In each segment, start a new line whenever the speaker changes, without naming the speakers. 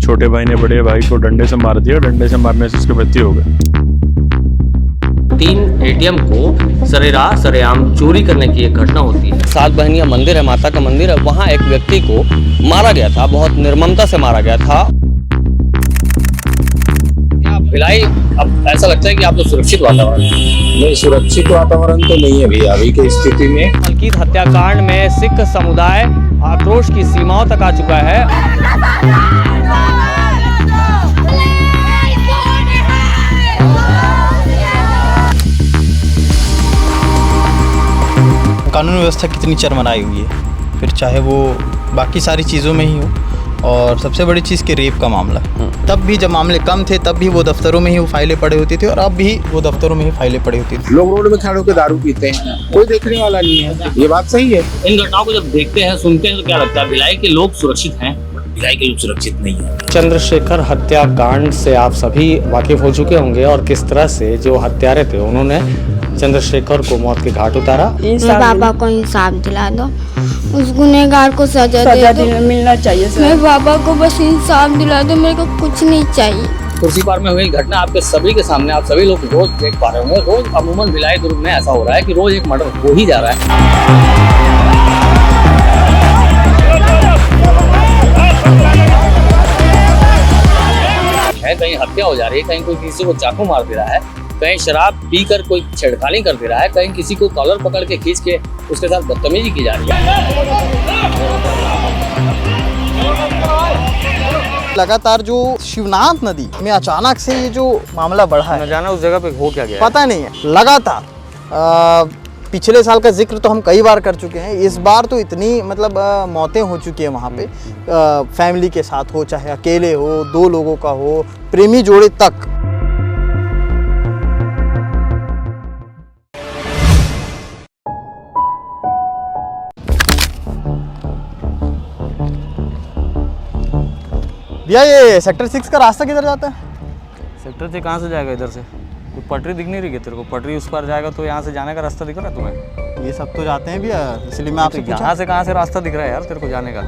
छोटे भाई ने बड़े भाई को डंडे से मार दिया, डंडे से मारने से उसकी मृत्यु हो गई।
3 एटीएम को सरेआम चोरी करने की एक घटना होती है। 7 बहनिया मंदिर है, माता का मंदिर है, वहाँ एक व्यक्ति को मारा गया था, बहुत निर्ममता से मारा गया था। क्या भिलाई, अब ऐसा लगता है कि आप तो सुरक्षित वातावरण
नहीं, सुरक्षित वातावरण तो नहीं है भैया अभी की स्थिति में।
मलकीत हत्याकांड में सिख समुदाय आक्रोश की सीमाओं तक आ चुका है।
कानून व्यवस्था कितनी चरमराई हुई है, फिर चाहे वो बाकी सारी चीज़ों में ही हो, और सबसे बड़ी चीज़ कि रेप का मामला। तब भी जब मामले कम थे तब भी वो दफ्तरों में ही वो फाइलें पड़ी होती थी, और अब भी वो दफ्तरों में ही फाइलें पड़ी होती थी।
लोग रोड में खड़े होकर दारू पीते हैं, कोई देखने वाला नहीं है, ये बात सही है।
इन घटनाओं को जब देखते हैं, सुनते हैं, तो क्या लगता है भिलाई के लोग सुरक्षित हैं?
भिलाई के लोग सुरक्षित नहीं है।
चंद्रशेखर हत्याकांड से आप सभी वाकिफ हो चुके होंगे, और किस तरह से जो हत्यारे थे उन्होंने चंद्रशेखर को मौत के घाट उतारा।
मेरे पापा को इंसाफ दिला दो, उस गुनहगार को सजा मिलना चाहिए। मेरे पापा को बस इंसाफ दिला दो, मेरे को कुछ नहीं चाहिए।
कुर्सी पार में हुई घटना आपके सभी के सामने, आप सभी लोग रोज देख पा रहे होंगे। रोज अमूमन भिलाई दुर्ग में ऐसा हो रहा है कि रोज एक मर्डर हो ही जा रहा है। कहीं हत्या हो जा रही है, कहीं कोई किसी को चाकू मार दे रहा है, कहीं शराब पीकर कोई छेड़खानी कर दे रहा है, कहीं किसी को कॉलर पकड़ के खींच के उसके साथ बदतमीजी की जा रही है।
लगातार जो शिवनाथ नदी में अचानक से ये जो मामला बढ़ा है,
न जाना उस जगह पे हो क्या गया
पता नहीं है। लगातार पिछले साल का जिक्र तो हम कई बार कर चुके हैं, इस बार तो इतनी मतलब मौतें हो चुकी हैं वहाँ पे। फैमिली के साथ हो, चाहे अकेले हो, 2 लोगों का हो, प्रेमी जोड़े तक। भैया ये सेक्टर 6 का रास्ता किधर जाता है?
सेक्टर से कहाँ से जाएगा? इधर से कोई पटरी दिख नहीं रही है तेरे को? पटरी उस पर जाएगा तो यहाँ से जाने का रास्ता दिख रहा है तुम्हें?
ये सब तो जाते हैं भैया, इसलिए मैं आपसे
तो यहाँ से कहाँ से रास्ता दिख रहा है यार तेरे को जाने का?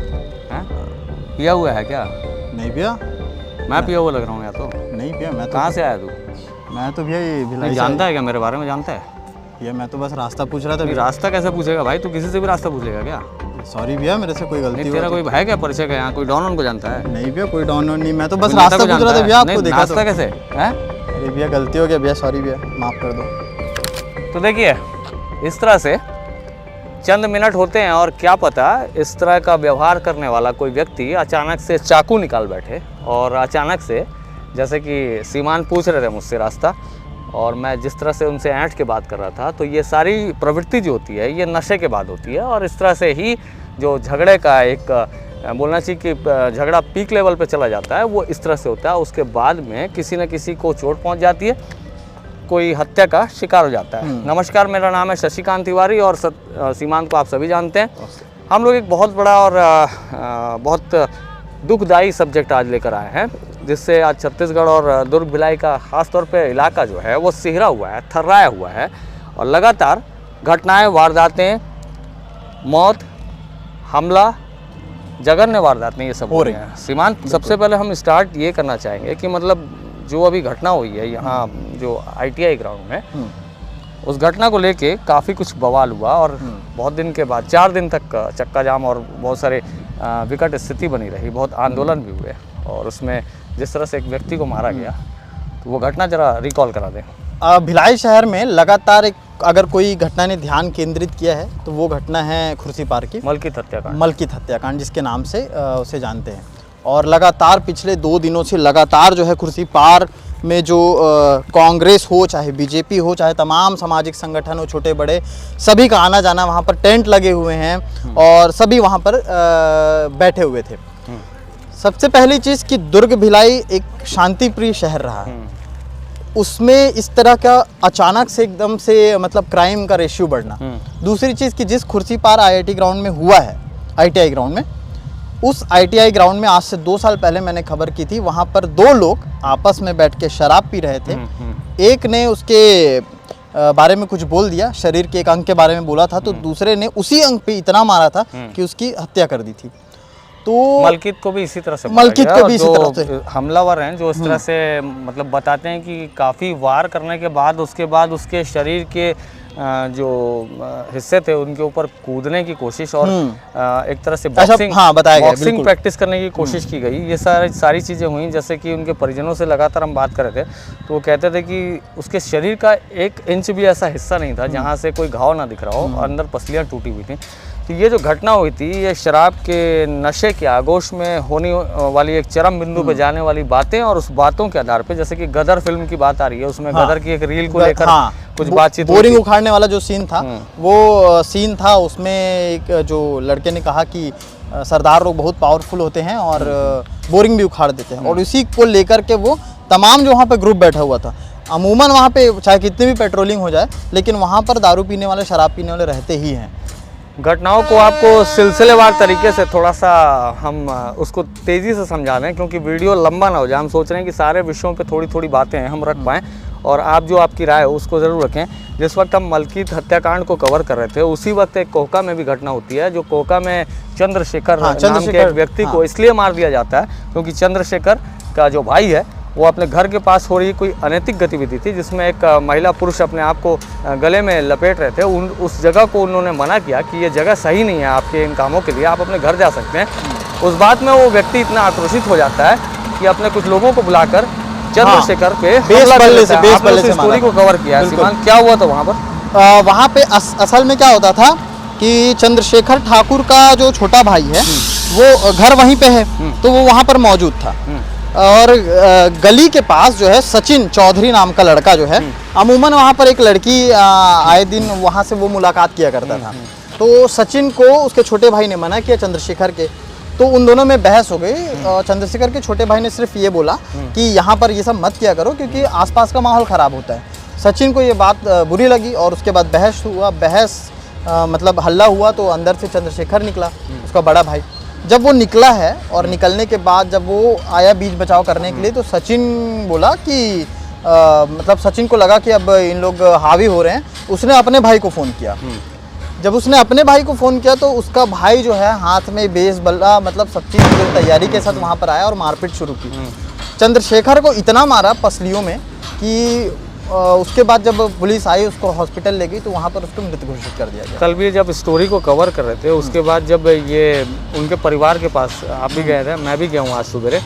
हैं? पिया हुआ है क्या?
नहीं भैया,
मैं पिया हुआ लग रहा हूँ या तो?
नहीं भैया, मैं तो
कहाँ से आया तू?
मैं तो भैया ये भिलाई
जानता है क्या मेरे बारे में? जानता है
भैया, मैं तो बस रास्ता पूछ रहा था।
रास्ता कैसे पूछेगा भाई? तू किसी से भी रास्ता पूछेगा क्या?
सॉरी भैया, मेरे से कोई गलती
तेरा कोई है क्या परिचय का? यहाँ कोई डॉन को जानता है?
नहीं भैया, कोई डॉन नहीं, मैं तो बस रास्ता पूछ रहा था भैया, आपको देखा
रास्ता कैसे है?
अरे भैया गलती हो गया भैया, सॉरी भैया, माफ़ कर दो।
तो देखिए, इस तरह से चंद मिनट होते हैं और क्या पता इस तरह का व्यवहार करने वाला कोई व्यक्ति अचानक से चाकू निकाल बैठे, और अचानक से, जैसे कि सीमान पूछ रहे थे मुझसे रास्ता, और मैं जिस तरह से उनसे ऐंठ के बात कर रहा था, तो ये सारी प्रवृत्ति जो होती है ये नशे के बाद होती है। और इस तरह से ही जो झगड़े का एक बोलना चाहिए कि झगड़ा पीक लेवल पे चला जाता है, वो इस तरह से होता है। उसके बाद में किसी न किसी को चोट पहुंच जाती है, कोई हत्या का शिकार हो जाता है। नमस्कार, मेरा नाम है शशिकांत तिवारी, और सीमांत को आप सभी जानते हैं। हम लोग एक बहुत बड़ा और बहुत दुखदायी सब्जेक्ट आज लेकर आए हैं, जिससे आज छत्तीसगढ़ और दुर्ग भिलाई का खास तौर पे इलाका जो है वो सिहरा हुआ है, थर्राया हुआ है, और लगातार घटनाएं, वारदातें, मौत, हमला, जघन्य वारदातें, ये सब हो रही हैं। सीमांत, सबसे पहले हम स्टार्ट ये करना चाहेंगे कि मतलब जो अभी घटना हुई है यहाँ जो ITI ग्राउंड में, उस घटना को लेके काफ़ी कुछ बवाल हुआ, और बहुत दिन के बाद 4 दिन तक चक्का जाम और बहुत सारे विकट स्थिति बनी रही, बहुत आंदोलन भी हुए, और उसमें जिस तरह से एक व्यक्ति को मारा गया, तो वो घटना जरा रिकॉल करा दें।
भिलाई शहर में लगातार एक अगर कोई घटना ने ध्यान केंद्रित किया है तो वो घटना है खुर्सीपार की,
मलकीत हत्याकांड।
मलकीत हत्याकांड जिसके नाम से उसे जानते हैं। और लगातार पिछले 2 दिनों से लगातार जो है खुर्सीपार में जो कांग्रेस हो, चाहे बीजेपी हो, चाहे तमाम सामाजिक संगठन हो, छोटे बड़े, सभी का आना जाना, वहाँ पर टेंट लगे हुए हैं और सभी वहाँ पर बैठे हुए थे। सबसे पहली चीज़ कि दुर्ग भिलाई एक शांतिप्रिय शहर रहा है, उसमें इस तरह का अचानक से एकदम से मतलब क्राइम का रेशियो बढ़ना। दूसरी चीज़ कि जिस खुर्सीपार IIT ग्राउंड में हुआ है, ITI ग्राउंड में, उस ITI ग्राउंड में आज से 2 साल पहले मैंने खबर की थी, वहाँ पर 2 लोग आपस में बैठ के शराब पी रहे थे। एक ने उसके बारे में कुछ बोल दिया, शरीर के एक अंग के बारे में बोला था, तो दूसरे ने उसी अंग पे इतना मारा था कि उसकी हत्या कर दी थी। तो
मलकीत को भी इसी तरह से
मलकीत
मारा
को
गया,
भी इसी
और
तरह
जो
से।
हमलावर हैं जो इस तरह से मतलब बताते हैं कि काफ़ी वार करने के बाद उसके बाद उसके शरीर के जो हिस्से थे उनके ऊपर कूदने की कोशिश और एक तरह से बॉक्सिंग,
हाँ, बताया गया,
बॉक्सिंग
बिल्कुल।
प्रैक्टिस करने की कोशिश की गई। ये सारी चीज़ें हुई। जैसे कि उनके परिजनों से लगातार हम बात कर रहे थे तो वो कहते थे कि उसके शरीर का 1 इंच भी ऐसा हिस्सा नहीं था जहाँ से कोई घाव ना दिख रहा हो, अंदर पसलियाँ टूटी हुई थी। तो ये जो घटना हुई थी ये शराब के नशे के आगोश में होने वाली एक चरम बिंदु पे जाने वाली बातें और उस बातों के आधार पे, जैसे कि गदर फिल्म की बात आ रही है, उसमें गदर की एक रील को लेकर कुछ बातचीत हुई
बोरिंग
थी।
उखाड़ने वाला जो सीन था वो सीन था, उसमें एक जो लड़के ने कहा कि सरदार लोग बहुत पावरफुल होते हैं और बोरिंग भी उखाड़ देते हैं, और इसी को लेकर के वो तमाम जो वहाँ पे ग्रुप बैठा हुआ था, अमूमन वहाँ पे चाहे कितनी भी पेट्रोलिंग हो जाए लेकिन वहाँ पर दारू पीने वाले, शराब पीने वाले रहते ही हैं।
घटनाओं को आपको सिलसिलेवार तरीके से थोड़ा सा हम उसको तेज़ी से समझा दें क्योंकि वीडियो लंबा ना हो जाए। हम सोच रहे हैं कि सारे विषयों पे थोड़ी थोड़ी बातें हम रख पाएँ और आप जो आपकी राय हो उसको ज़रूर रखें। जिस वक्त हम मलकीत हत्याकांड को कवर कर रहे थे उसी वक्त एक कोहका में भी घटना होती है, जो कोहका में चंद्रशेखर नाम के एक व्यक्ति को इसलिए मार दिया जाता है क्योंकि चंद्रशेखर का जो भाई है वो अपने घर के पास हो रही कोई अनैतिक गतिविधि थी जिसमें एक महिला पुरुष अपने आप को गले में लपेट रहे थे। उस जगह को उन्होंने मना किया कि ये जगह सही नहीं है आपके इन कामों के लिए, आप अपने घर जा सकते हैं। उस बात में वो व्यक्ति इतना आक्रोशित हो जाता है कि अपने कुछ लोगों को बुलाकर चंद्रशेखर पे हमला कर देता है। आपने उस स्टोरी को कवर किया है सीमान, क्या हुआ था वहाँ पर?
वहाँ पे असल में क्या होता था कि चंद्रशेखर ठाकुर का जो छोटा भाई है वो घर वहीं पे है, तो वो वहाँ पर मौजूद था। और गली के पास जो है सचिन चौधरी नाम का लड़का जो है, अमूमन वहाँ पर एक लड़की आए दिन वहाँ से वो मुलाकात किया करता था। तो सचिन को उसके छोटे भाई ने मना किया चंद्रशेखर के, तो उन दोनों में बहस हो गई। चंद्रशेखर के छोटे भाई ने सिर्फ ये बोला कि यहाँ पर ये सब मत किया करो क्योंकि आसपास का माहौल ख़राब होता है। सचिन को ये बात बुरी लगी और उसके बाद बहस मतलब हल्ला हुआ, तो अंदर से चंद्रशेखर निकला, उसका बड़ा भाई। जब वो निकला है और निकलने के बाद जब वो आया बीच बचाव करने के लिए, तो सचिन बोला कि मतलब सचिन को लगा कि अब इन लोग हावी हो रहे हैं, उसने अपने भाई को फ़ोन किया। जब उसने अपने भाई को फ़ोन किया तो उसका भाई जो है हाथ में बेसबल्ला मतलब सब चीज़ की तैयारी के साथ वहाँ पर आया और मारपीट शुरू की। चंद्रशेखर को इतना मारा पसलियों में कि उसके बाद जब पुलिस आई उसको हॉस्पिटल ले गई तो वहाँ पर उसको मृत घोषित कर दिया गया।
कल भी जब स्टोरी को कवर कर रहे थे उसके बाद जब ये उनके परिवार के पास आप भी गए थे, मैं भी गया हूँ आज सुबह।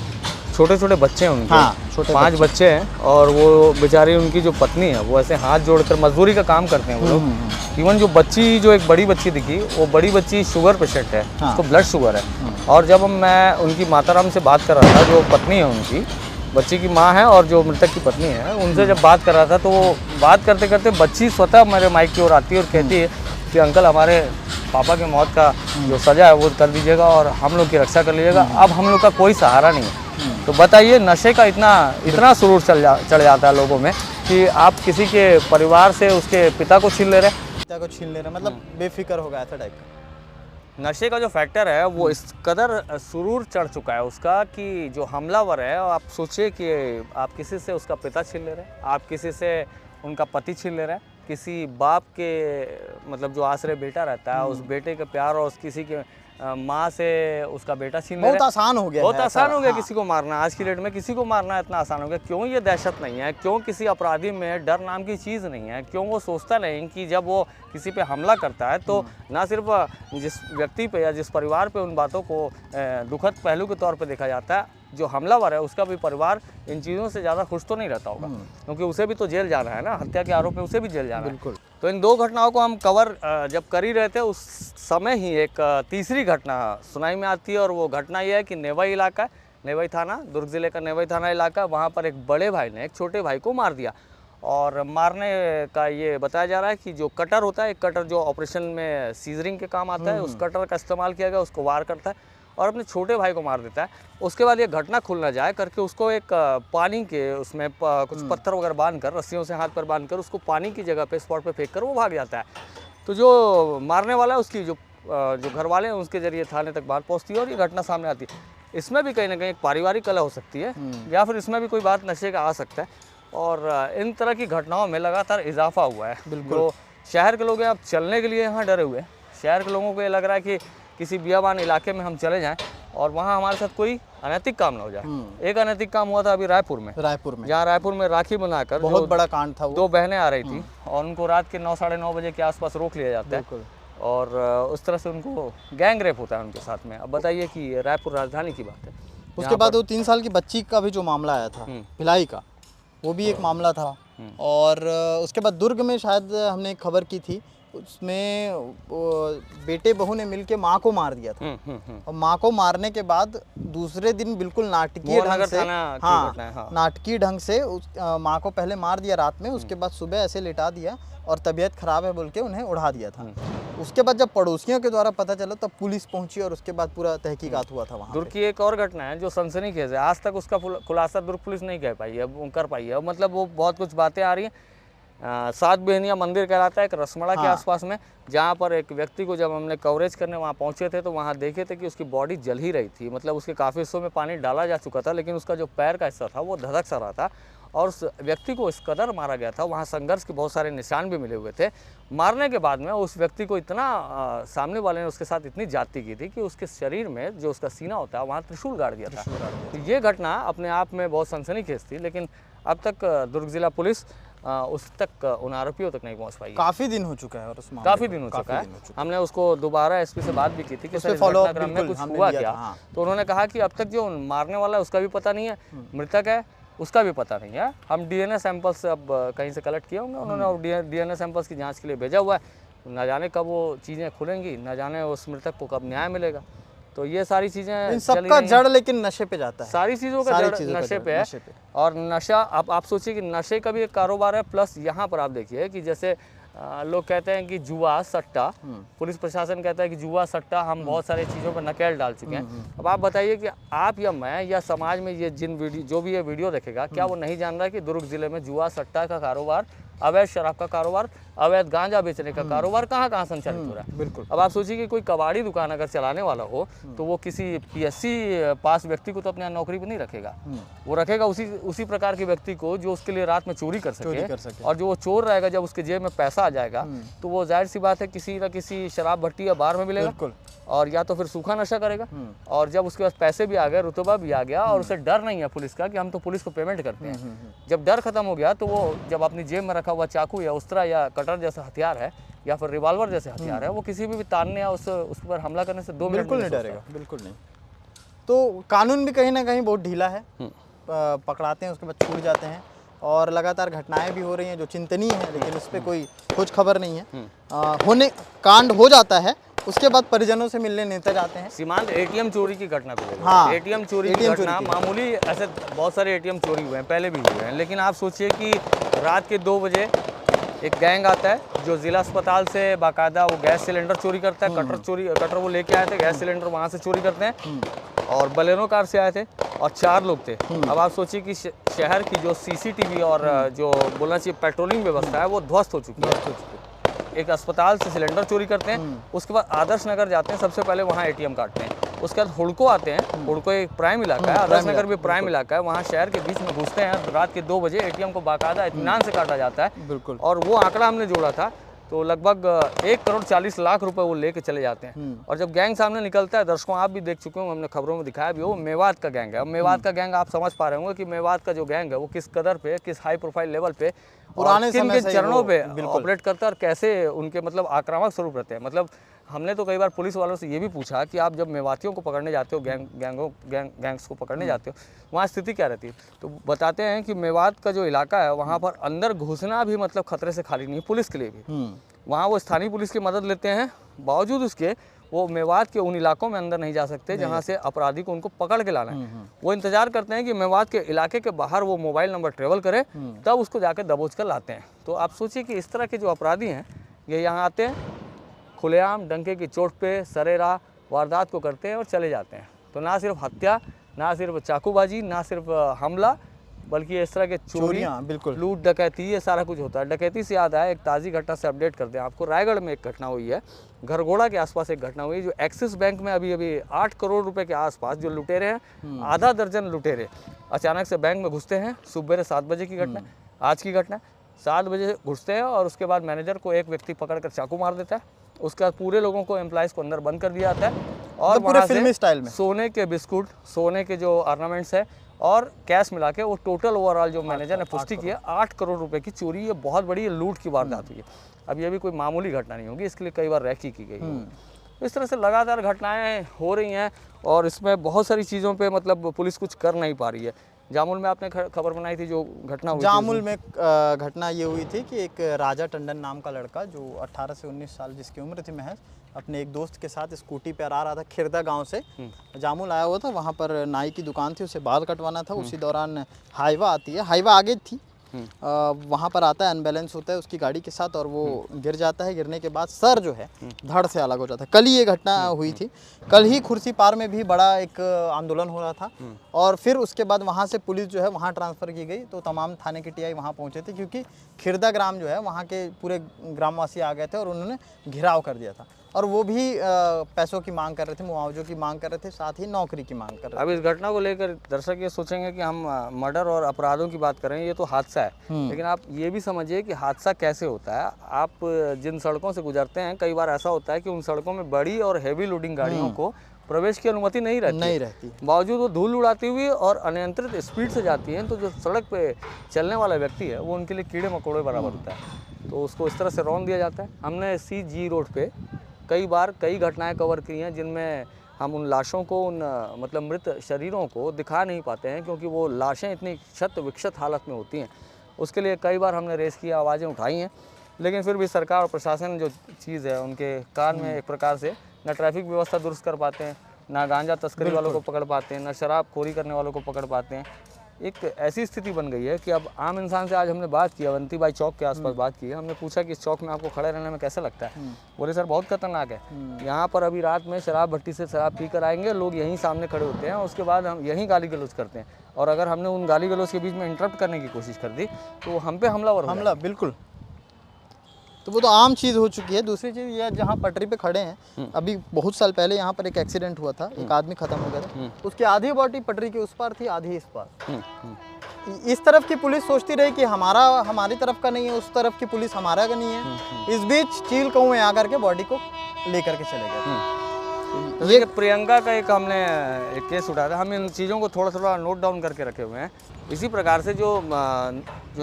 छोटे छोटे बच्चे हैं उनके,
हाँ, छोटे
5 बच्चे हैं और वो बेचारी उनकी जो पत्नी है वो ऐसे हाथ जोड़कर मजदूरी का काम करते हैं वो लोग। इवन जो बच्ची, जो एक बड़ी बच्ची दिखी, वो बड़ी बच्ची शुगर पेशेंट है, उसको ब्लड शुगर है। और जब मैं उनकी माताराम से बात कर रहा था, जो पत्नी है उनकी, बच्ची की माँ है और जो मृतक की पत्नी है, उनसे जब बात कर रहा था तो वो बात करते करते बच्ची स्वतः मेरे माइक की ओर आती है और कहती है कि अंकल हमारे पापा की मौत का जो सज़ा है वो कर दीजिएगा और हम लोग की रक्षा कर लीजिएगा, अब हम लोग का कोई सहारा नहीं है। तो बताइए, नशे का इतना सुरूर चढ़ जाता है लोगों में कि आप किसी के परिवार से उसके पिता को छीन ले रहे हैं,
पिता को छीन ले रहे, मतलब बेफिक्र हो गया ऐसा टाइप का।
नशे का जो फैक्टर है वो इस कदर सुरूर चढ़ चुका है उसका कि जो हमलावर है, आप सोचिए कि आप किसी से उसका पिता छीन ले रहे हैं, आप किसी से उनका पति छीन ले रहे हैं, किसी बाप के मतलब जो आश्रय बेटा रहता है उस बेटे के प्यार और किसी के माँ से उसका बेटा छीन ले रहे हैं।
बहुत आसान हो गया,
बहुत आसान हो गया किसी को मारना। आज की डेट में किसी को मारना इतना आसान हो गया। क्यों ये दहशत नहीं है? क्यों किसी अपराधी में डर नाम की चीज़ नहीं है? क्यों वो सोचता नहीं कि जब वो किसी पे हमला करता है तो ना सिर्फ जिस व्यक्ति पे या जिस परिवार पे उन बातों को दुखद पहलू के तौर पे देखा जाता है, जो हमलावर है उसका भी परिवार इन चीज़ों से ज़्यादा खुश तो नहीं रहता होगा, क्योंकि उसे भी तो जेल जाना है ना, हत्या के आरोप में उसे भी जेल जाना है। बिल्कुल। तो इन 2 घटनाओं को हम कवर जब कर ही रहे थे उस समय ही एक तीसरी घटना सुनाई में आती है और वो घटना ये है कि नेवई इलाका है, नेवई थाना, दुर्ग ज़िले का नेवई थाना इलाका, वहाँ पर एक बड़े भाई ने एक छोटे भाई को मार दिया। और मारने का ये बताया जा रहा है कि जो कटर होता है, एक कटर जो ऑपरेशन में सीजरिंग के काम आता है, उस कटर का इस्तेमाल किया गया, उसको वार करता है और अपने छोटे भाई को मार देता है। उसके बाद ये घटना खुल ना जाए करके उसको एक पानी के उसमें कुछ पत्थर वगैरह बांध कर, रस्सियों से हाथ पर बांध कर उसको पानी की जगह पे स्पॉट पे फेंक कर वो भाग जाता है। तो जो मारने वाला है उसकी जो घर वाले हैं उसके जरिए थाने तक बात पहुँचती है और ये घटना सामने आती है। इसमें भी कहीं ना कहीं एक पारिवारिक कलह हो सकती है या फिर इसमें भी कोई बात नशे का आ सकता है। और इन तरह की घटनाओं में लगातार इजाफा हुआ है। बिल्कुल। तो शहर के लोग अब चलने के लिए यहाँ डरे हुए हैं। शहर के लोगों को ये लग रहा है कि किसी बियाबान इलाके में हम चले जाएं और वहाँ हमारे साथ कोई अनैतिक काम ना हो जाए। एक अनैतिक काम हुआ था अभी रायपुर में,
जहाँ
रायपुर में राखी बनाकर
बहुत बड़ा कांड था वो।
2 बहनें आ रही थी और उनको रात के 9 साढ़े 9 बजे के आसपास रोक लिया जाता है और उस तरह से उनको गैंग रेप होता है उनके साथ में। अब बताइए कि रायपुर राजधानी की बात है।
उसके बाद वो 3 साल की बच्ची का भी जो मामला आया था भिलाई का, वो भी एक मामला था। और उसके बाद दुर्ग में शायद हमने एक खबर की थी, उसमें बेटे बहू ने मिलके माँ को मार दिया था। और माँ को मारने के बाद दूसरे दिन बिल्कुल नाटकीय ढंग से, नाटकीय ढंग से उस माँ को पहले मार दिया रात में, उसके बाद सुबह ऐसे लिटा दिया और तबीयत खराब है बोल के उन्हें उड़ा दिया था। उसके बाद जब पड़ोसियों के द्वारा पता चला तब पुलिस पहुंची और उसके बाद पूरा तहकीकात हुआ था वहाँ।
दुर्ग की एक और घटना है जो सनसनीखेज है, आज तक उसका खुलासा दुर्ग पुलिस नहीं कर पाई है, कर पाई है। मतलब वो बहुत कुछ बातें आ रही हैं। 7 बेहनिया मंदिर कहलाता है एक रसमड़ा के आसपास में, जहाँ पर एक व्यक्ति को जब हमने कवरेज करने वहाँ पहुँचे थे तो वहाँ देखे थे कि उसकी बॉडी जल ही रही थी। मतलब उसके काफ़ी हिस्सों में पानी डाला जा चुका था, लेकिन उसका जो पैर का हिस्सा था वो धधक सा रहा था और उस व्यक्ति को इस कदर मारा गया था। वहाँ संघर्ष के बहुत सारे निशान भी मिले हुए थे। मारने के बाद में उस व्यक्ति को इतना सामने वाले ने उसके साथ इतनी जाति की थी कि उसके शरीर में जो उसका सीना होता है वहाँ त्रिशूल गाड़ दिया था। तो ये घटना अपने आप में बहुत सनसनीखेज थी, लेकिन अब तक दुर्ग जिला पुलिस उस तक उन आरोपियों तक नहीं पहुंच पाई।
काफ़ी दिन हो चुका है और उस
काफ़ी दिन हो चुका है। हमने उसको दोबारा एसपी से बात भी की थी कि सर घटनाक्रम में कुछ हुआ क्या। तो उन्होंने कहा कि अब तक जो मारने वाला है उसका भी पता नहीं है, मृतक है उसका भी पता नहीं है। हम डीएनए सैंपल्स अब कहीं से कलेक्ट किए होंगे, उन्होंने डीएनए सैंपल्स की जांच के लिए भेजा हुआ है। ना जाने कब वो चीज़ें खुलेंगी, ना जाने उस मृतक को कब न्याय मिलेगा। तो ये सारी चीज़ें
सबका जड़ लेकिन नशे पे जाता है,
सारी चीज़ों का जड़ नशे पे है। और नशा, अब आप सोचिए कि नशे का भी एक कारोबार है, प्लस यहाँ पर आप देखिए कि जैसे लोग कहते हैं कि जुआ सट्टा, पुलिस प्रशासन कहता है कि जुआ सट्टा, हम बहुत सारी चीज़ों पर नकेल डाल चुके हैं। अब आप बताइए कि आप या मैं या समाज में ये जो भी ये वीडियो देखेगा, क्या वो नहीं जान रहा है कि दुर्ग जिले में जुआ सट्टा का कारोबार, अवैध शराब का कारोबार, अवैध गांजा बेचने का कारोबार कहाँ कहाँ संचालित हो रहा है।
बिल्कुल।
अब आप सोचिए कि कोई कबाड़ी दुकान अगर चलाने वाला हो तो वो किसी पीएससी पास व्यक्ति को तो अपने नौकरी पर नहीं रखेगा, वो रखेगा उसी प्रकार के व्यक्ति को जो उसके लिए रात में चोरी कर सके। और जो वो चोर रहेगा, जब उसके जेब में पैसा आ जाएगा तो वो जाहिर सी बात है किसी न किसी शराब भट्टी या बार में मिलेगा, और या तो फिर सूखा नशा करेगा। और जब उसके पास पैसे भी आ गए, रुतबा भी आ गया और उसे डर नहीं है पुलिस का कि हम तो पुलिस को पेमेंट करते हैं, जब डर खत्म हो गया तो वो जब अपनी जेब में रखा हुआ चाकू या उस्तरा या कटर जैसा हथियार है या फिर रिवॉल्वर जैसे हथियार है, वो किसी भी तानने या उस पर हमला करने से 2 मिनट
बिल्कुल नहीं डरेगा, बिल्कुल नहीं। तो कानून भी कहीं ना कहीं बहुत ढीला है, पकड़ाते हैं उसके बाद छूट जाते हैं और लगातार घटनाएं भी हो रही हैं जो चिंतनीय है, लेकिन उस पर कोई खोज खबर नहीं है। कांड हो जाता है, उसके बाद परिजनों से मिलने नेता जाते हैं।
सीमांत एटीएम चोरी की घटना को लेकर,
हाँ,
एटीएम चोरी की घटना मामूली, ऐसे बहुत सारे एटीएम चोरी हुए हैं, पहले भी हुए हैं, लेकिन आप सोचिए कि रात के 2 बजे एक गैंग आता है जो जिला अस्पताल से बाकायदा वो गैस सिलेंडर चोरी करता है। कटर वो लेके आए थे, गैस सिलेंडर वहाँ से चोरी करते हैं और बलेनो कार से आए थे और 4 लोग थे। अब आप सोचिए कि शहर की जो सीसीटीवी और जो बोलना चाहिए पेट्रोलिंग व्यवस्था है वो ध्वस्त हो चुकी है। एक अस्पताल से सिलेंडर चोरी करते हैं, उसके बाद आदर्श नगर जाते हैं, सबसे पहले वहाँ एटीएम काटते हैं, उसके बाद हुड़को आते हैं, हुड़को एक प्राइम इलाका है, आदर्श नगर भी प्राइम इलाका है, वहाँ शहर के बीच में घुसते हैं। रात के 2 बजे एटीएम को बाकायदा इत्मीनान से काटा जाता है।
बिल्कुल।
और वो आंकड़ा हमने जोड़ा था तो लगभग 1,40,00,000 रुपए वो लेके चले जाते हैं। और जब गैंग सामने निकलता है, दर्शकों आप भी देख चुके हो, हमने खबरों में दिखाया भी, वो मेवात का गैंग है। अब मेवात का गैंग आप समझ पा रहे होंगे कि मेवात का जो गैंग है वो किस कदर पे, किस हाई प्रोफाइल लेवल पे,
पुराने समय
के चरणों पे ऑपरेट करता है और कैसे उनके मतलब आक्रामक स्वरूप रहते हैं। मतलब हमने तो कई बार पुलिस वालों से ये भी पूछा कि आप जब मेवातियों को पकड़ने जाते हो, गैंग्स को पकड़ने जाते हो, वहाँ स्थिति क्या रहती है? तो बताते हैं कि मेवात का जो इलाका है वहाँ पर अंदर घुसना भी मतलब खतरे से खाली नहीं, पुलिस के लिए भी। वहाँ वो स्थानीय पुलिस की मदद लेते हैं, बावजूद उसके वो मेवात के उन इलाकों में अंदर नहीं जा सकते जहाँ से अपराधी को उनको पकड़ के लाना है। वो इंतजार करते हैं कि मेवात के इलाके के बाहर वो मोबाइल नंबर ट्रेवल करे, तब उसको जाकर दबोच कर लाते हैं। तो आप सोचिए कि इस तरह के जो अपराधी हैं ये यहाँ आते हैं, खुलेआम डंके की चोट पे सरेरा वारदात को करते हैं और चले जाते हैं। तो ना सिर्फ हत्या, ना सिर्फ चाकूबाजी, ना सिर्फ हमला, बल्कि इस तरह के चोरियां, बिल्कुल लूट डकैती, ये सारा कुछ होता है। डकैती से याद आया, एक ताज़ी घटना से अपडेट करते हैं आपको। रायगढ़ में एक घटना हुई है, घरघोड़ा के आसपास एक घटना हुई, जो एक्सिस बैंक में अभी 8 करोड़ रुपए के आसपास जो लुटेरे हैं, आधा दर्जन लुटेरे अचानक से बैंक में घुसते हैं। सुबह 7 बजे की घटना, आज की घटना। 7 बजे घुसते हैं और उसके बाद मैनेजर को एक व्यक्ति पकड़ कर चाकू मार देता है। उसके बाद पूरे लोगों को, एम्प्लॉइज़ को अंदर बंद कर दिया जाता है और
मतलब पूरे
वहाँ से
फिल्मी स्टाइल में।
सोने के बिस्कुट, सोने के जो ऑर्नामेंट्स है और कैश मिला के वो टोटल ओवरऑल जो मैनेजर ने पुष्टि की है 8 करोड़ रुपए की चोरी, ये बहुत बड़ी ये लूट की वारदात हुई है। अब ये भी कोई मामूली घटना नहीं होगी, इसके लिए कई बार रैकी की गई है। इस तरह से लगातार घटनाएं हो रही हैं और इसमें बहुत सारी चीज़ों पे मतलब पुलिस कुछ कर नहीं पा रही है। जामुल में आपने खबर बनाई थी जो घटना हुई
जामुल में घटना ये हुई थी कि एक राजा टंडन नाम का लड़का जो 18 से 19 साल जिसकी उम्र थी महज, अपने एक दोस्त के साथ स्कूटी पर आ रहा था खिरदा गांव से। जामुल आया हुआ था, वहाँ पर नाई की दुकान थी, उसे बाल कटवाना था। उसी दौरान हाईवा आती है, हाईवा आगे थी, वहाँ पर आता है, अनबैलेंस होता है उसकी गाड़ी के साथ और वो गिर जाता है। गिरने के बाद सर जो है धड़ से अलग हो जाता है। कल ही ये घटना हुई थी। कल ही खुर्सीपार में भी बड़ा एक आंदोलन हो रहा था और फिर उसके बाद वहाँ से पुलिस जो है वहाँ ट्रांसफ़र की गई। तो तमाम थाने के टीआई वहाँ पहुँचे थे क्योंकि खिरदा ग्राम जो है वहाँ के पूरे ग्रामवासी आ गए थे और उन्होंने घिराव कर दिया था और वो भी पैसों की मांग कर रहे थे, मुआवजों की मांग कर रहे थे, साथ ही नौकरी की मांग कर रहे थे।
अब इस घटना को लेकर दर्शक ये सोचेंगे कि हम मर्डर और अपराधों की बात करें, ये तो हादसा है। लेकिन आप ये भी समझिए कि हादसा कैसे होता है। आप जिन सड़कों से गुजरते हैं, कई बार ऐसा होता है कि उन सड़कों में बड़ी और हैवी लोडिंग गाड़ियों को प्रवेश की अनुमति नहीं रहती। बावजूद वो धूल उड़ाती हुई और अनियंत्रित स्पीड से जाती हैं, तो जो सड़क पे चलने वाला व्यक्ति है वो उनके लिए कीड़े मकोड़े बराबर होता है। तो उसको इस तरह से रौंद दिया जाता है। हमने CG रोड पे कई बार कई घटनाएं कवर की हैं जिनमें हम उन लाशों को, उन मतलब मृत शरीरों को दिखा नहीं पाते हैं क्योंकि वो लाशें इतनी क्षत विक्षत हालत में होती हैं। उसके लिए कई बार हमने रेस की आवाज़ें उठाई हैं, लेकिन फिर भी सरकार और प्रशासन जो चीज़ है उनके कान में एक प्रकार से ना ट्रैफिक व्यवस्था दुरुस्त कर पाते हैं, ना गांजा तस्करी वालों को पकड़ पाते हैं, ना शराब खोरी करने वालों को पकड़ पाते हैं। एक ऐसी स्थिति बन गई है कि अब आम इंसान से आज हमने बात की, अवंती बाई चौक के आसपास बात की है। हमने पूछा कि इस चौक में आपको खड़े रहने में कैसा लगता है। बोले सर बहुत खतरनाक है, यहाँ पर अभी रात में शराब भट्टी से शराब पी कर आएंगे लोग, यहीं सामने खड़े होते हैं, उसके बाद हम यहीं गाली गलौज करते हैं और अगर हमने उन गाली गलौज के बीच में इंटरप्ट करने की कोशिश कर दी तो हम पे हमला
बिल्कुल। तो वो तो आम चीज़ हो चुकी है। दूसरी चीज़ ये जहाँ पटरी पे खड़े हैं, अभी बहुत साल पहले यहाँ पर एक एक्सीडेंट हुआ था, एक आदमी खत्म हो गया था, उसकी आधी बॉडी पटरी के उस पार थी, आधी इस पार। इस तरफ की पुलिस सोचती रही कि हमारी तरफ का नहीं है, उस तरफ की पुलिस हमारा का नहीं है। इस बीच चील कौए आकर के बॉडी को लेकर के चले गए।
ये प्रियंका का एक हमने एक केस उठाया था। हम इन चीज़ों को थोड़ा थोड़ा नोट डाउन करके रखे हुए हैं। इसी प्रकार से जो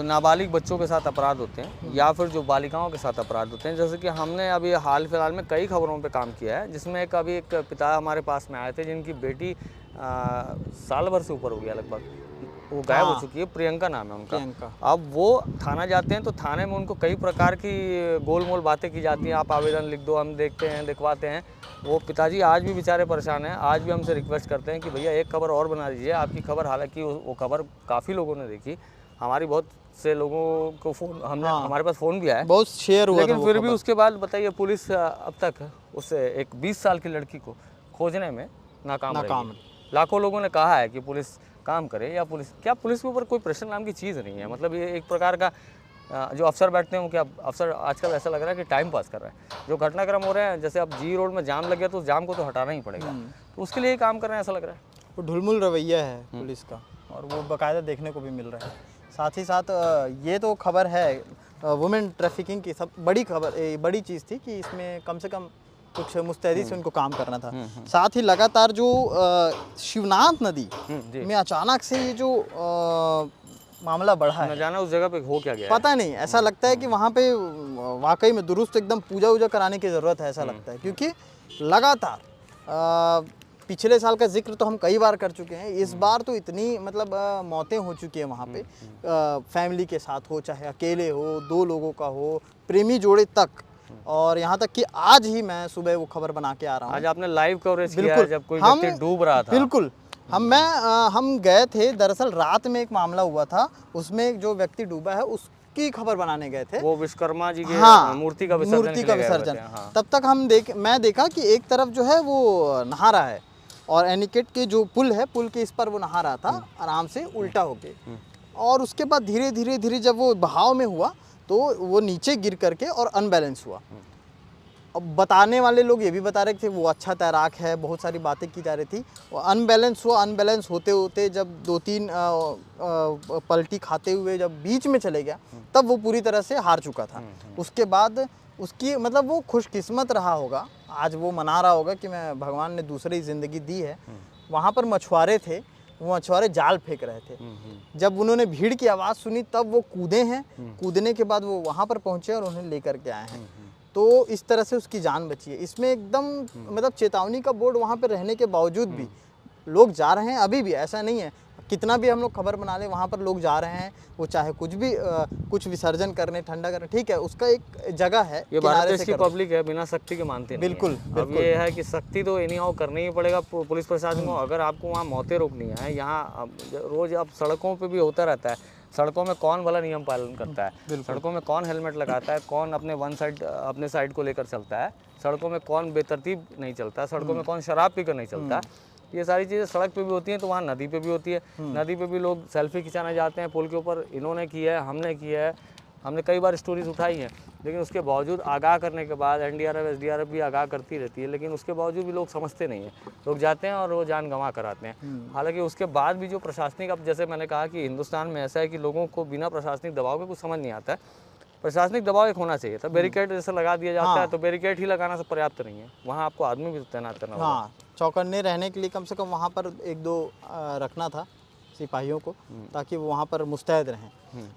नाबालिग बच्चों के साथ अपराध होते हैं या फिर जो बालिकाओं के साथ अपराध होते हैं, जैसे कि हमने अभी हाल फिलहाल में कई खबरों पे काम किया है, जिसमें एक पिता हमारे पास में आए थे जिनकी बेटी साल भर से ऊपर हो गया लगभग, वो गायब हो चुकी है। प्रियंका नाम है उनका। अब वो थाना जाते हैं तो थाने में उनको कई प्रकार की गोल मोल बातें की जाती हैं, आप आवेदन लिख दो, हम देखते हैं, दिखवाते हैं। वो पिताजी आज भी बेचारे परेशान हैं। आज भी हमसे रिक्वेस्ट करते हैं कि भैया एक खबर और बना दीजिए आपकी खबर। हालांकि वो खबर काफ़ी लोगों ने देखी, हमारी बहुत से लोगों को फ़ोन हमारे पास फ़ोन भी आया, बहुत शेयर हुआ, लेकिन फिर भी उसके बाद बताइए पुलिस अब तक उससे एक 20 साल की लड़की को खोजने में नाकाम रही। लाखों लोगों ने कहा है कि पुलिस काम करे या पुलिस के ऊपर कोई प्रेशर नाम की चीज़ नहीं है। मतलब ये एक प्रकार का जो अफसर बैठते हैं वो क्या अफसर आजकल ऐसा लग रहा है कि टाइम पास कर रहा है। जो घटनाक्रम हो रहे हैं, जैसे अब G रोड में जाम लग गया तो उस जाम को तो हटाना ही पड़ेगा, तो उसके लिए काम कर रहे हैं ऐसा लग रहा है।
वो ढुलमुल रवैया है पुलिस का और वो बाकायदा देखने को भी मिल रहा है। साथ ही साथ ये तो खबर है वुमेन ट्रैफिकिंग की, सब बड़ी चीज़ थी कि इसमें कम से कम कुछ मुस्तैदी से उनको काम करना था। साथ ही लगातार जो शिवनाथ नदी में अचानक से ये जो मामला बढ़ा है,
न जाना उस जगह पे हो क्या गया
पता नहीं। ऐसा लगता है कि वहाँ पे वाकई में दुरुस्त एकदम पूजा वूजा कराने की ज़रूरत है, ऐसा लगता है। क्योंकि लगातार पिछले साल का जिक्र तो हम कई बार कर चुके हैं, इस बार तो इतनी मतलब मौतें हो चुकी हैं वहाँ पे, फैमिली के साथ हो, चाहे अकेले हो, 2 लोगों का हो, प्रेमी जोड़े तक। और यहाँ तक कि आज ही मैं सुबह वो खबर बना के आ रहा हूँ।
आज आपने लाइव कवरेज किया है जब कोई व्यक्ति डूब रहा था।
बिल्कुल, हम गए थे। दरअसल रात में एक मामला हुआ था, उसमें जो व्यक्ति डूबा है उसकी खबर बनाने गए थे।
वो विश्वकर्मा जी के मूर्ति का विसर्जन।
तब तक मैं देखा कि एक तरफ जो है वो नहा रहा है और एनिकेट के जो पुल है, पुल के इस पर वो नहा रहा था आराम से उल्टा होके। और उसके बाद धीरे धीरे जब वो बहाव में हुआ तो वो नीचे गिर करके और अनबैलेंस हुआ। अब बताने वाले लोग ये भी बता रहे थे वो अच्छा तैराक है, बहुत सारी बातें की जा रही थी। वो अनबैलेंस हुआ, अनबैलेंस होते होते जब 2-3 पलटी खाते हुए जब बीच में चले गया तब वो पूरी तरह से हार चुका था। उसके बाद उसकी मतलब वो खुशकिस्मत रहा होगा, आज वो मना रहा होगा कि मैं भगवान ने दूसरी ज़िंदगी दी है। वहाँ पर मछुआरे थे, वो मछुआरे जाल फेंक रहे थे। जब उन्होंने भीड़ की आवाज़ सुनी तब वो कूदे हैं, कूदने के बाद वो वहाँ पर पहुँचे और उन्हें लेकर के आए हैं। तो इस तरह से उसकी जान बची है। इसमें एकदम मतलब चेतावनी का बोर्ड वहाँ पर रहने के बावजूद भी लोग जा रहे हैं, अभी भी ऐसा नहीं है। कितना भी हम लोग खबर बना लें, वहाँ पर लोग जा रहे हैं, वो चाहे कुछ भी कुछ विसर्जन करने, ठंडा करने, ठीक है, उसका एक जगह है।
ये भारत देश की पब्लिक है, बिना सख्ती के मानते नहीं
बिल्कुल,
है। अब ये है कि सख्ती तो एनी हाउ करनी ही पड़ेगा पुलिस प्रशासन को। अगर आपको वहाँ मौतें रोकनी है, यहाँ रोज अब सड़कों पे भी होता रहता है, सड़कों में कौन भला नियम पालन करता है, सड़कों में कौन हेलमेट लगाता है, कौन अपने साइड को लेकर चलता है, सड़कों में कौन बेतरतीब नहीं चलता, सड़कों में कौन शराब पीकर नहीं चलता। ये सारी चीज़ें सड़क पे भी होती हैं, तो वहाँ नदी पे भी होती है। नदी पे भी लोग सेल्फी खिंचाने जाते हैं पुल के ऊपर, इन्होंने किया है, हमने किया है, हमने कई बार स्टोरीज उठाई हैं। लेकिन उसके बावजूद आगाह करने के बाद एनडीआरएफ एसडीआरएफ भी आगाह करती रहती है, लेकिन उसके बावजूद भी लोग समझते नहीं हैं। लोग जाते हैं और वो जान गंवा कर आते हैं। हालांकि उसके बाद भी जो प्रशासनिक, अब जैसे मैंने कहा कि हिंदुस्तान में ऐसा है कि लोगों को बिना प्रशासनिक दबाव के कुछ समझ नहीं आता है। प्रशासनिक दबाव एक होना चाहिए था। बैरिकेड जैसे लगा दिया जाता है, तो बैरिकेड ही लगाना से पर्याप्त नहीं है, वहाँ आपको आदमी भी तैनात करना होगा।
हाँ, चौकन्ने रहने के लिए कम से कम वहाँ पर एक दो रखना था सिपाहियों को, ताकि वो वहाँ पर मुस्तैद रहें।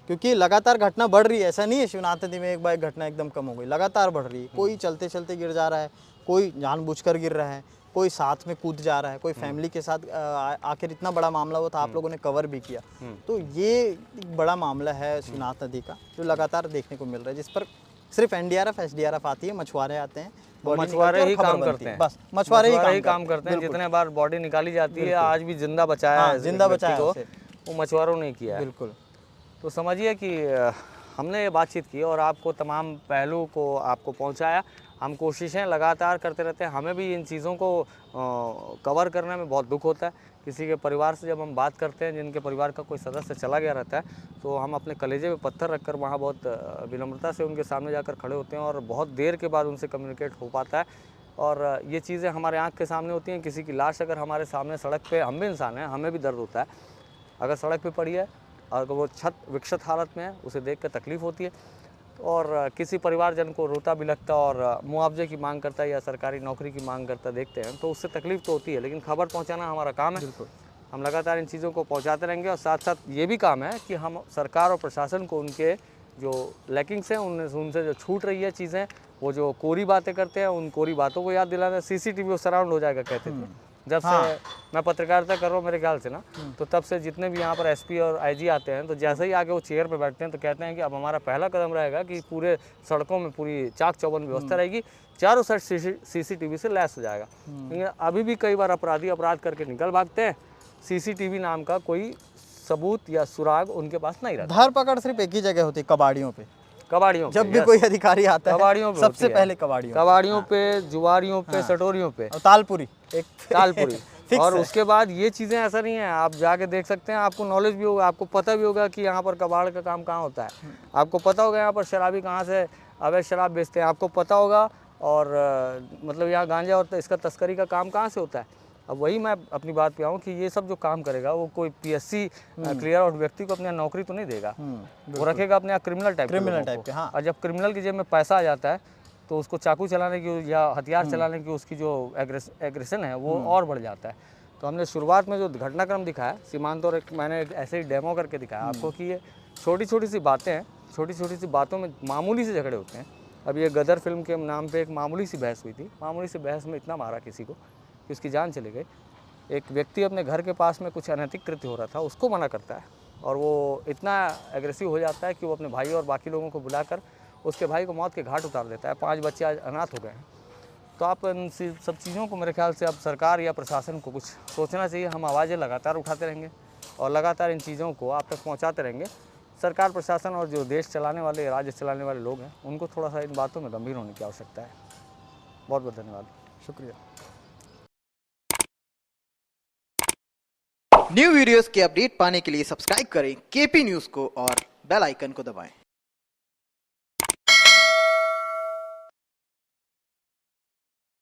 क्योंकि लगातार घटना बढ़ रही है, ऐसा नहीं है शिवनाथ नदी में एक बार घटना एकदम कम हो गई, लगातार बढ़ रही है। कोई चलते चलते गिर जा रहा है, कोई जानबूझकर गिर रहा है, कोई साथ में कूद जा रहा है, कोई फैमिली के साथ। आखिर इतना बड़ा मामला हुआ था, आप लोगों ने कवर भी किया। तो ये एक बड़ा मामला है शिवनाथ नदी का, जो लगातार देखने को मिल रहा है, जिस पर सिर्फ एनडीआरएफ एसडीआरएफ आती है, मछुआरे आते हैं,
मछुआरे ही काम करते हैं,
बस मछुआरे ही
काम करते हैं। जितने बार बॉडी निकाली जाती है, आज भी जिंदा बचाया है,
जिंदा बचाया
को वो मछुआरों ने किया है।
बिल्कुल।
तो समझिए कि हमने ये बातचीत की और आपको तमाम पहलू को आपको पहुंचाया। हम कोशिशें लगातार करते रहते हैं। हमें भी इन चीज़ों को कवर करने में बहुत दुख होता है। किसी के परिवार से जब हम बात करते हैं, जिनके परिवार का कोई सदस्य चला गया रहता है, तो हम अपने कलेजे पे पत्थर रखकर वहाँ बहुत विनम्रता से उनके सामने जाकर खड़े होते हैं और बहुत देर के बाद उनसे कम्युनिकेट हो पाता है। और ये चीज़ें हमारे आँख के सामने होती हैं। किसी की लाश अगर हमारे सामने सड़क पे, हम भी इंसान हैं, हमें भी दर्द होता है। अगर सड़क पे पड़ी है और वो विकसित हालत में है, उसे देख कर तकलीफ़ होती है। और किसी परिवारजन को रोता भी लगता और मुआवजे की मांग करता है या सरकारी नौकरी की मांग करता देखते हैं, तो उससे तकलीफ़ तो होती है। लेकिन खबर पहुंचाना हमारा काम है। हम लगातार इन चीज़ों को पहुंचाते रहेंगे और साथ साथ ये भी काम है कि हम सरकार और प्रशासन को उनके जो लैकिंग्स हैं, उनसे जो छूट रही है चीज़ें, वो जो कोरी बातें करते हैं, उन कोरी बातों को याद दिलाना। सीसीटीवी सराउंड हो जाएगा कहते थे। जब से मैं पत्रकारिता कर रहा हूँ मेरे ख्याल से ना, तो तब से जितने भी यहाँ पर एसपी और आईजी आते हैं, तो जैसे ही आगे वो चेयर पे बैठते हैं, तो कहते हैं कि अब हमारा पहला कदम रहेगा कि पूरे सड़कों में पूरी चाक चौबंद व्यवस्था रहेगी, चारों साइड सीसीटीवी से लैस हो जाएगा। क्योंकि अभी भी कई बार अपराधी अपराध करके निकल भागते हैं, सीसीटीवी नाम का कोई सबूत या सुराग उनके पास नहीं रहता।
धरपकड़ सिर्फ एक ही जगह होती है, कबाड़ियों पे।
कबाड़ियों
जब भी कोई अधिकारी आता है,
कबाड़ियों पे
सबसे पहले कबाड़ियों
पे, जुआरियों पे, सटोरियों पे,
तालपुरी एक
तालपुरी। और उसके बाद ये चीज़ें ऐसा नहीं है, आप जाके देख सकते हैं, आपको नॉलेज भी होगा, आपको पता भी होगा कि यहाँ पर कबाड़ का काम कहाँ होता है, आपको पता होगा यहाँ पर शराबी कहाँ से अवैध शराब बेचते हैं, आपको पता होगा। और मतलब यहाँ गांजा और इसका तस्करी का काम कहाँ से होता है। अब वही मैं अपनी बात पे आऊँ कि ये सब जो काम करेगा वो कोई पीएससी क्लियर आउट व्यक्ति को अपनी नौकरी तो नहीं देगा, वो रखेगा अपने क्रिमिनल टाइप के। हाँ। और जब क्रिमिनल की जेब में पैसा आ जाता है, तो उसको चाकू चलाने की या हथियार चलाने की उसकी जो एग्रेशन है वो और बढ़ जाता है। तो हमने शुरुआत में जो घटनाक्रम दिखाया सीमांत, और मैंने ऐसे ही डेमो करके दिखाया आपको कि ये छोटी छोटी सी बातें हैं, छोटी छोटी सी बातों में मामूली से झगड़े होते हैं। अब ये गदर फिल्म के नाम पे एक मामूली सी बहस हुई थी, मामूली सी बहस में इतना मारा किसी को कि उसकी जान चली गई। एक व्यक्ति अपने घर के पास में कुछ अनैतिक कृत्य हो रहा था, उसको मना करता है और वो इतना एग्रेसिव हो जाता है कि वो अपने भाई और बाकी लोगों को बुलाकर उसके भाई को मौत के घाट उतार देता है। 5 बच्चे आज अनाथ हो गए हैं। तो आप इन सब चीज़ों को मेरे ख्याल से अब सरकार या प्रशासन को कुछ सोचना चाहिए। हम आवाज़ें लगातार उठाते रहेंगे और लगातार इन चीज़ों को आप तक पहुँचाते रहेंगे। सरकार प्रशासन और जो देश चलाने वाले, राज्य चलाने वाले लोग हैं, उनको थोड़ा सा इन बातों में गंभीर होने की आवश्यकता है। बहुत बहुत धन्यवाद, शुक्रिया।
न्यू वीडियोस के अपडेट पाने के लिए सब्सक्राइब करें केपी न्यूज़ को और बेल आइकन को दबाएं।